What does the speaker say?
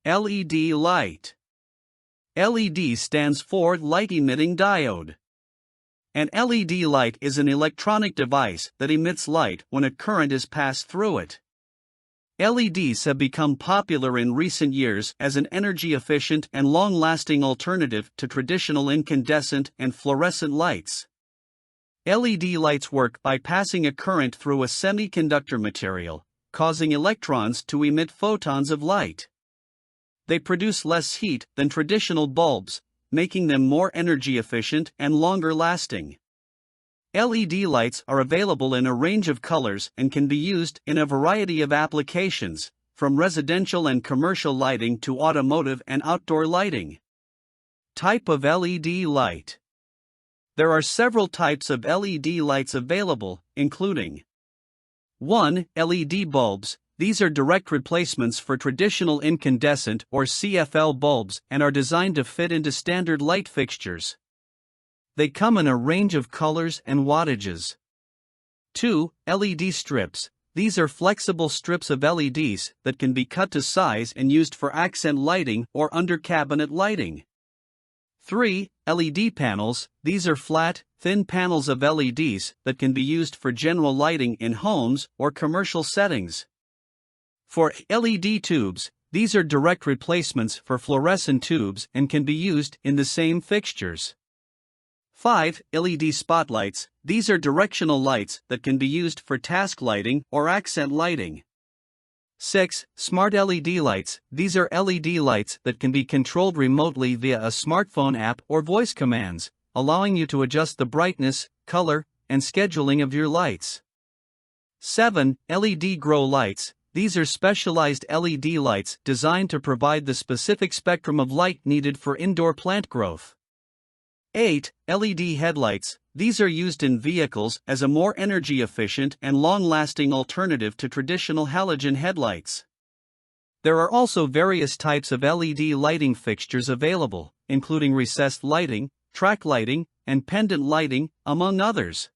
LED light. LED stands for light-emitting diode. An LED light is an electronic device that emits light when a current is passed through it. LEDs have become popular in recent years as an energy-efficient and long-lasting alternative to traditional incandescent and fluorescent lights. LED lights work by passing a current through a semiconductor material, causing electrons to emit photons of light. They produce less heat than traditional bulbs, making them more energy efficient and longer lasting. LED lights are available in a range of colors and can be used in a variety of applications, from residential and commercial lighting to automotive and outdoor lighting. Type of LED light. There are several types of LED lights available, including 1. LED bulbs. These are direct replacements for traditional incandescent or CFL bulbs and are designed to fit into standard light fixtures. They come in a range of colors and wattages. 2. LED strips. These are flexible strips of LEDs that can be cut to size and used for accent lighting or under-cabinet lighting. 3. LED panels. These are flat, thin panels of LEDs that can be used for general lighting in homes or commercial settings. 4. LED tubes. These are direct replacements for fluorescent tubes and can be used in the same fixtures. 5. LED spotlights. These are directional lights that can be used for task lighting or accent lighting. 6. Smart LED lights. These are LED lights that can be controlled remotely via a smartphone app or voice commands, allowing you to adjust the brightness, color, and scheduling of your lights. 7. LED grow lights. These are specialized LED lights designed to provide the specific spectrum of light needed for indoor plant growth. 8. LED headlights. These are used in vehicles as a more energy-efficient and long-lasting alternative to traditional halogen headlights. There are also various types of LED lighting fixtures available, including recessed lighting, track lighting, and pendant lighting, among others.